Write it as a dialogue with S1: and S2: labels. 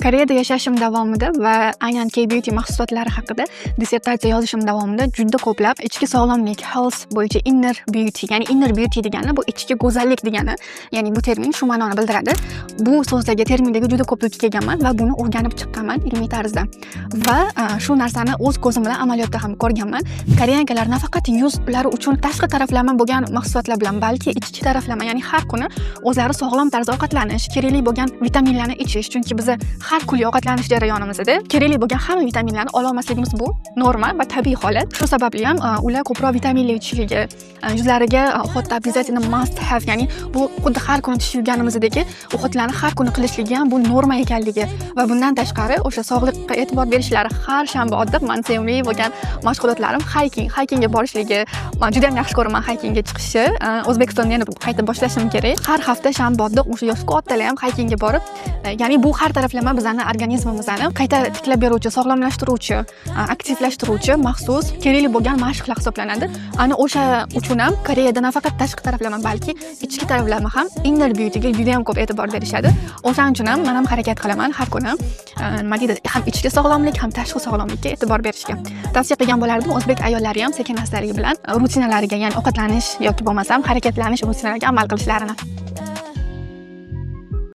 S1: Koreyada yashashim davomida va aynan K-beauty mahsulotlari haqida dissertatsiya yozishim davomida juda ko'plab ichki sog'lomlik, health bo'yicha inner beauty, ya'ni inner beauty degani bu ichki go'zallik degani. Ya'ni bu termin shu ma'noni bildiradi. Bu so'zlarga, terminlarga juda ko'p duch kelganman va buni o'rganib chiqqanman ilmiy tarzda. Va shu narsani o'z ko'zim bilan amaliyotda ham ko'rganman. Koreyankalar nafaqat yuzlari uchun tashqi taraflama bo'lgan mahsulotlar bilan, balki ichki taraflama, ya'ni har kuni o'zlari sog'lom tarzda ovqatlanish, kerakli bo'lgan vitaminlarni ichish, chunki biz har kunlik ovqatlanish jarayonimizda kerakli bo'lgan hamma vitaminlarni ola olmasligimiz bu norma va tabiiy holat. Shu sababli ham ular ko'proq vitaminli ichishligi, yuzlariga uxotda обязательно must have, ya'ni bu xuddi har kuni tish yuvganimizdagi uxotlarni har kuni qilishligi ham bu norma ekanligi va bundan tashqari o'sha sog'liqqa e'tibor berishlari, har shanba oddib men sevimli bo'lgan mashg'ulotlarim haykingga borishligi. Men juda ham yaxshi ko'raman haykingga chiqishni. O'zbekistonda yana qayta boshlashim kerak. Har hafta shanba oddib o'sha yoshga ottalar ham haykingga borib, ya'ni bu har taraflama bizani organizmimizni qayta tiklab beruvchi, sog'lomlashtiruvchi, aktivlashtiruvchi maxsus kerakli bo'lgan mashqlar hisoblanadi. Ana o'sha uchun ham Koreyada nafaqat tashqi taraflama, balki ichki taraflama ham inner beautyga juda ham ko'p e'tibor berishadi. O'shaning uchun ham men ham harakat qilaman har kuni. Nima deydi, ham ichki sog'lomlik, ham tashqi sog'lomlikka e'tibor berishga. Tavsiya qilgan bo'lardim o'zbek ayollari ham sekin-astarlik bilan rutinalariga, ya'ni ovqatlanish yoki bo'lmasam harakatlanish rutinalariga amal qilishlarini.